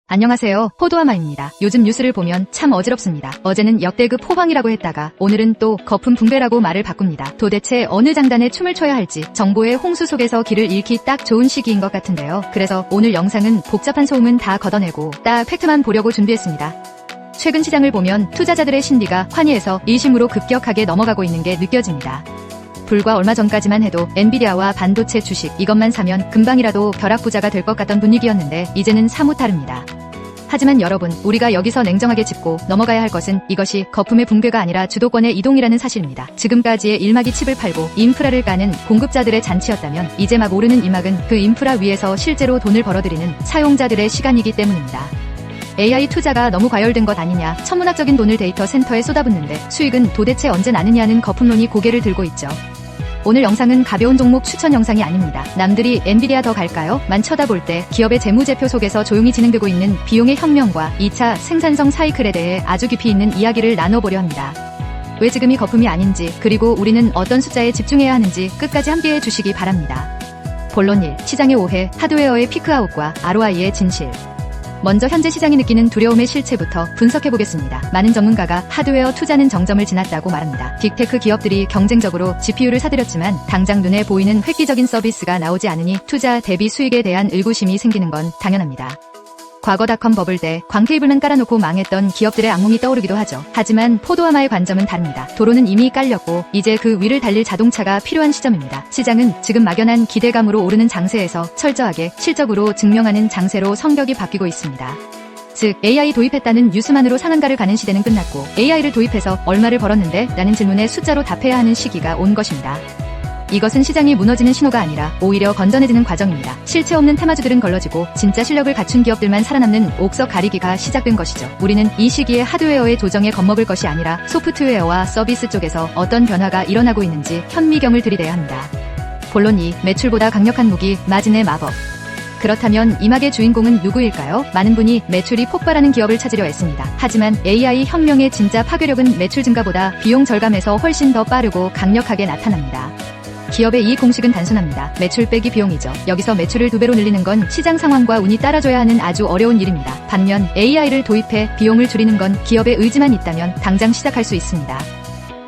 안녕하세요. 포도아마입니다. 요즘 뉴스를 보면 참 어지럽습니다. 어제는 역대급 호황이라고 했다가 오늘은 또 거품 붕괴라고 말을 바꿉니다. 도대체 어느 장단에 춤을 춰야 할지 정보의 홍수 속에서 길을 잃기 딱 좋은 시기인 것 같은데요. 그래서 오늘 영상은 복잡한 소음은 다 걷어내고 딱 팩트만 보려고 준비했습니다. 최근 시장을 보면 투자자들의 심리가 환희에서 일심으로 급격하게 넘어가고 있는 게 느껴집니다. 불과 얼마 전까지만 해도 엔비디아와 반도체 주식 이것만 사면 금방이라도 벼락부자가 될 것 같던 분위기였는데 이제는 사뭇 다릅니다. 하지만 여러분, 우리가 여기서 냉정하게 짚고 넘어가야 할 것은 이것이 거품의 붕괴가 아니라 주도권의 이동이라는 사실입니다. 지금까지의 일막이 칩을 팔고 인프라를 까는 공급자들의 잔치였다면 이제 막 오르는 이막은 그 인프라 위에서 실제로 돈을 벌어들이는 사용자들의 시간이기 때문입니다. AI 투자가 너무 과열된 것 아니냐, 천문학적인 돈을 데이터 센터에 쏟아붓는데 수익은 도대체 언제 나느냐는 거품론이 고개를 들고 있죠. 오늘 영상은 가벼운 종목 추천 영상이 아닙니다. 남들이 엔비디아 더 갈까요? 만 쳐다볼 때 기업의 재무제표 속에서 조용히 진행되고 있는 비용의 혁명과 2차 생산성 사이클에 대해 아주 깊이 있는 이야기를 나눠보려 합니다. 왜 지금이 거품이 아닌지, 그리고 우리는 어떤 숫자에 집중해야 하는지 끝까지 함께해 주시기 바랍니다. 본론 1. 시장의 오해, 하드웨어의 피크아웃과 ROI의 진실. 먼저 현재 시장이 느끼는 두려움의 실체부터 분석해보겠습니다. 많은 전문가가 하드웨어 투자는 정점을 지났다고 말합니다. 빅테크 기업들이 경쟁적으로 GPU를 사들였지만 당장 눈에 보이는 획기적인 서비스가 나오지 않으니 투자 대비 수익에 대한 의구심이 생기는 건 당연합니다. 과거 닷컴 버블 때 광케이블만 깔아놓고 망했던 기업들의 악몽이 떠오르기도 하죠. 하지만 포도아마의 관점은 다릅니다. 도로는 이미 깔렸고 이제 그 위를 달릴 자동차가 필요한 시점입니다. 시장은 지금 막연한 기대감으로 오르는 장세에서 철저하게 실적으로 증명하는 장세로 성격이 바뀌고 있습니다. 즉, AI 도입했다는 뉴스만으로 상한가를 가는 시대는 끝났고 AI를 도입해서 얼마를 벌었는데? 라는 질문에 숫자로 답해야 하는 시기가 온 것입니다. 이것은 시장이 무너지는 신호가 아니라 오히려 건전해지는 과정입니다. 실체 없는 테마주들은 걸러지고 진짜 실력을 갖춘 기업들만 살아남는 옥석 가리기가 시작된 것이죠. 우리는 이 시기에 하드웨어의 조정에 겁먹을 것이 아니라 소프트웨어와 서비스 쪽에서 어떤 변화가 일어나고 있는지 현미경을 들이대야 합니다. 본론 2. 매출보다 강력한 무기, 마진의 마법. 그렇다면 이 막의 주인공은 누구일까요? 많은 분이 매출이 폭발하는 기업을 찾으려 했습니다. 하지만 AI 혁명의 진짜 파괴력은 매출 증가보다 비용 절감에서 훨씬 더 빠르고 강력하게 나타납니다. 기업의 이익 공식은 단순합니다. 매출 빼기 비용이죠. 여기서 매출을 2배로 늘리는 건 시장 상황과 운이 따라줘야 하는 아주 어려운 일입니다. 반면 AI를 도입해 비용을 줄이는 건 기업의 의지만 있다면 당장 시작할 수 있습니다.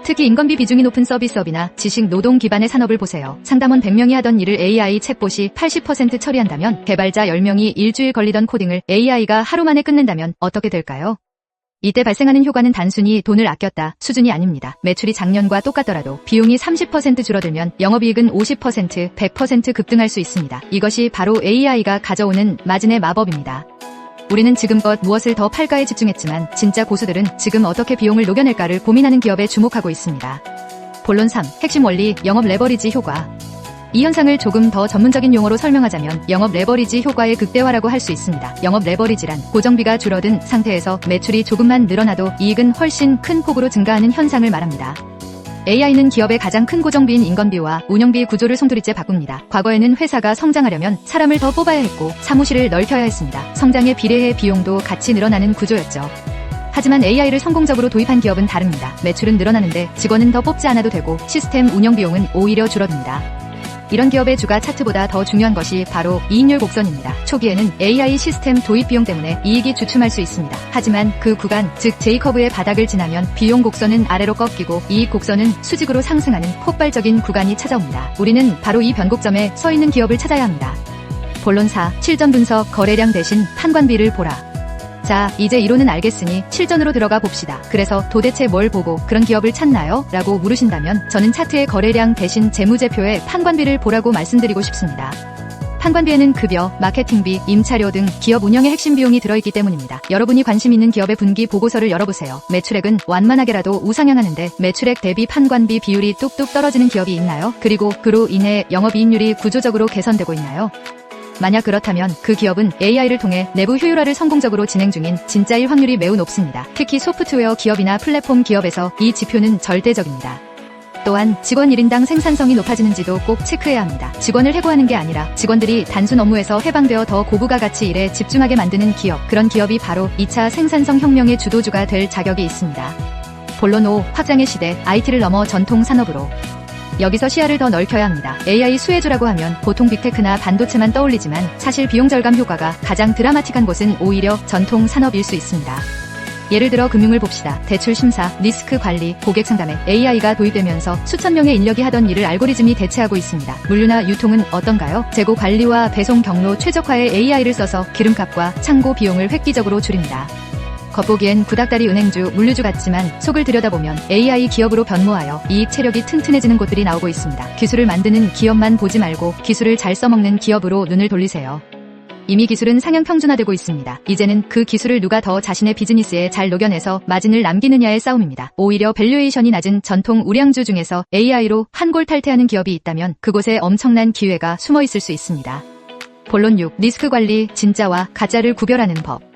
특히 인건비 비중이 높은 서비스업이나 지식 노동 기반의 산업을 보세요. 상담원 100명이 하던 일을 AI 챗봇이 80% 처리한다면, 개발자 10명이 일주일 걸리던 코딩을 AI가 하루 만에 끝낸다면 어떻게 될까요? 이때 발생하는 효과는 단순히 돈을 아꼈다 수준이 아닙니다. 매출이 작년과 똑같더라도 비용이 30% 줄어들면 영업이익은 50%, 100% 급등할 수 있습니다. 이것이 바로 AI가 가져오는 마진의 마법입니다. 우리는 지금껏 무엇을 더 팔까에 집중했지만 진짜 고수들은 지금 어떻게 비용을 녹여낼까를 고민하는 기업에 주목하고 있습니다. 본론 3. 핵심 원리, 영업 레버리지 효과. 이 현상을 조금 더 전문적인 용어로 설명하자면 영업 레버리지 효과의 극대화라고 할 수 있습니다. 영업 레버리지란 고정비가 줄어든 상태에서 매출이 조금만 늘어나도 이익은 훨씬 큰 폭으로 증가하는 현상을 말합니다. AI는 기업의 가장 큰 고정비인 인건비와 운영비 구조를 송두리째 바꿉니다. 과거에는 회사가 성장하려면 사람을 더 뽑아야 했고 사무실을 넓혀야 했습니다. 성장에 비례해 비용도 같이 늘어나는 구조였죠. 하지만 AI를 성공적으로 도입한 기업은 다릅니다. 매출은 늘어나는데 직원은 더 뽑지 않아도 되고 시스템 운영 비용은 오히려 줄어듭니다. 이런 기업의 주가 차트보다 더 중요한 것이 바로 이익률 곡선입니다. 초기에는 AI 시스템 도입 비용 때문에 이익이 주춤할 수 있습니다. 하지만 그 구간, 즉 J커브의 바닥을 지나면 비용 곡선은 아래로 꺾이고 이익 곡선은 수직으로 상승하는 폭발적인 구간이 찾아옵니다. 우리는 바로 이 변곡점에 서 있는 기업을 찾아야 합니다. 본론 4. 실전 분석, 거래량 대신 판관비를 보라. 자, 이제 이론은 알겠으니 실전으로 들어가 봅시다. 그래서 도대체 뭘 보고 그런 기업을 찾나요? 라고 물으신다면 저는 차트의 거래량 대신 재무제표의 판관비를 보라고 말씀드리고 싶습니다. 판관비에는 급여, 마케팅비, 임차료 등 기업 운영의 핵심 비용이 들어있기 때문입니다. 여러분이 관심 있는 기업의 분기 보고서를 열어보세요. 매출액은 완만하게라도 우상향하는데 매출액 대비 판관비 비율이 뚝뚝 떨어지는 기업이 있나요? 그리고 그로 인해 영업이익률이 구조적으로 개선되고 있나요? 만약 그렇다면 그 기업은 AI를 통해 내부 효율화를 성공적으로 진행 중인 진짜일 확률이 매우 높습니다. 특히 소프트웨어 기업이나 플랫폼 기업에서 이 지표는 절대적입니다. 또한 직원 1인당 생산성이 높아지는지도 꼭 체크해야 합니다. 직원을 해고하는 게 아니라 직원들이 단순 업무에서 해방되어 더 고부가 가치 일에 집중하게 만드는 기업, 그런 기업이 바로 2차 생산성 혁명의 주도주가 될 자격이 있습니다. 본론 5. 확장의 시대, IT를 넘어 전통 산업으로. 여기서 시야를 더 넓혀야 합니다. AI 수혜주라고 하면 보통 빅테크나 반도체만 떠올리지만 사실 비용 절감 효과가 가장 드라마틱한 곳은 오히려 전통 산업일 수 있습니다. 예를 들어 금융을 봅시다. 대출 심사, 리스크 관리, 고객 상담에 AI가 도입되면서 수천 명의 인력이 하던 일을 알고리즘이 대체하고 있습니다. 물류나 유통은 어떤가요? 재고 관리와 배송 경로 최적화에 AI를 써서 기름값과 창고 비용을 획기적으로 줄입니다. 겉보기엔 구닥다리 은행주, 물류주 같지만 속을 들여다보면 AI 기업으로 변모하여 이익 체력이 튼튼해지는 곳들이 나오고 있습니다. 기술을 만드는 기업만 보지 말고 기술을 잘 써먹는 기업으로 눈을 돌리세요. 이미 기술은 상향 평준화되고 있습니다. 이제는 그 기술을 누가 더 자신의 비즈니스에 잘 녹여내서 마진을 남기느냐의 싸움입니다. 오히려 밸류에이션이 낮은 전통 우량주 중에서 AI로 한골 탈퇴하는 기업이 있다면 그곳에 엄청난 기회가 숨어 있을 수 있습니다. 본론 6. 리스크 관리, 진짜와 가짜를 구별하는 법.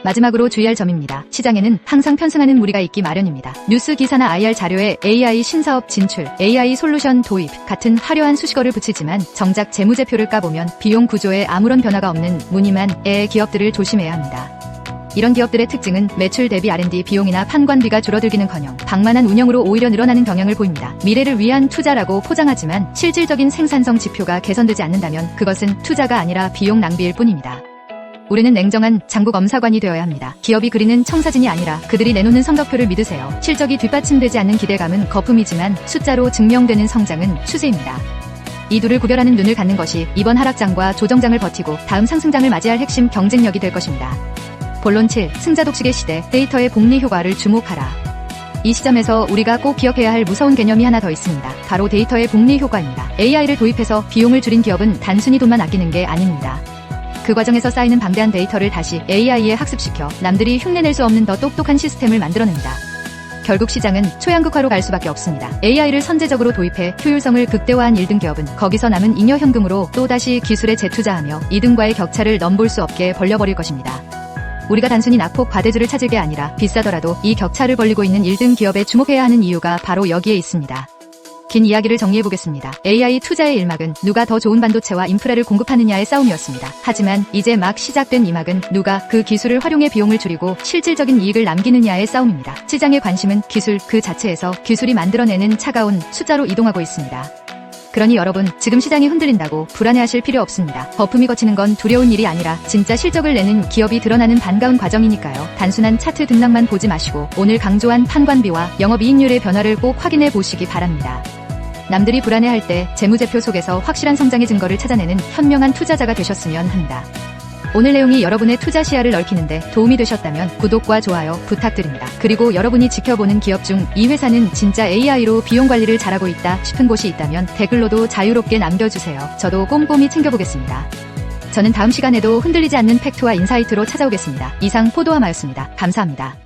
마지막으로 주의할 점입니다. 시장에는 항상 편승하는 무리가 있기 마련입니다. 뉴스 기사나 IR 자료에 AI 신사업 진출, AI 솔루션 도입 같은 화려한 수식어를 붙이지만 정작 재무제표를 까보면 비용 구조에 아무런 변화가 없는 무늬만 의 기업들을 조심해야 합니다. 이런 기업들의 특징은 매출 대비 R&D 비용이나 판관비가 줄어들기는커녕 방만한 운영으로 오히려 늘어나는 경향을 보입니다. 미래를 위한 투자라고 포장하지만 실질적인 생산성 지표가 개선되지 않는다면 그것은 투자가 아니라 비용 낭비일 뿐입니다. 우리는 냉정한 장국엄사관이 되어야 합니다. 기업이 그리는 청사진이 아니라 그들이 내놓는 성적표를 믿으세요. 실적이 뒷받침되지 않는 기대감은 거품이지만 숫자로 증명되는 성장은 추세입니다. 이 둘을 구별하는 눈을 갖는 것이 이번 하락장과 조정장을 버티고 다음 상승장을 맞이할 핵심 경쟁력이 될 것입니다. 본론 7. 승자 독식의 시대, 데이터의 복리 효과를 주목하라. 이 시점에서 우리가 꼭 기억해야 할 무서운 개념이 하나 더 있습니다. 바로 데이터의 복리 효과입니다. AI를 도입해서 비용을 줄인 기업은 단순히 돈만 아끼는 게 아닙니다. 그 과정에서 쌓이는 방대한 데이터를 다시 AI에 학습시켜 남들이 흉내낼 수 없는 더 똑똑한 시스템을 만들어냅니다. 결국 시장은 초양극화로 갈 수밖에 없습니다. AI를 선제적으로 도입해 효율성을 극대화한 1등 기업은 거기서 남은 잉여 현금으로 또다시 기술에 재투자하며 2등과의 격차를 넘볼 수 없게 벌려버릴 것입니다. 우리가 단순히 낙폭 과대주를 찾을 게 아니라 비싸더라도 이 격차를 벌리고 있는 1등 기업에 주목해야 하는 이유가 바로 여기에 있습니다. 긴 이야기를 정리해보겠습니다. AI 투자의 일막은 누가 더 좋은 반도체와 인프라를 공급하느냐의 싸움이었습니다. 하지만 이제 막 시작된 이 막은 누가 그 기술을 활용해 비용을 줄이고 실질적인 이익을 남기느냐의 싸움입니다. 시장의 관심은 기술 그 자체에서 기술이 만들어내는 차가운 숫자로 이동하고 있습니다. 그러니 여러분, 지금 시장이 흔들린다고 불안해하실 필요 없습니다. 거품이 거치는 건 두려운 일이 아니라 진짜 실적을 내는 기업이 드러나는 반가운 과정이니까요. 단순한 차트 등락만 보지 마시고 오늘 강조한 판관비와 영업이익률의 변화를 꼭 확인해 보시기 바랍니다. 남들이 불안해할 때 재무제표 속에서 확실한 성장의 증거를 찾아내는 현명한 투자자가 되셨으면 합니다. 오늘 내용이 여러분의 투자 시야를 넓히는데 도움이 되셨다면 구독과 좋아요 부탁드립니다. 그리고 여러분이 지켜보는 기업 중 이 회사는 진짜 AI로 비용 관리를 잘하고 있다 싶은 곳이 있다면 댓글로도 자유롭게 남겨주세요. 저도 꼼꼼히 챙겨보겠습니다. 저는 다음 시간에도 흔들리지 않는 팩트와 인사이트로 찾아오겠습니다. 이상 포도와마였습니다. 감사합니다.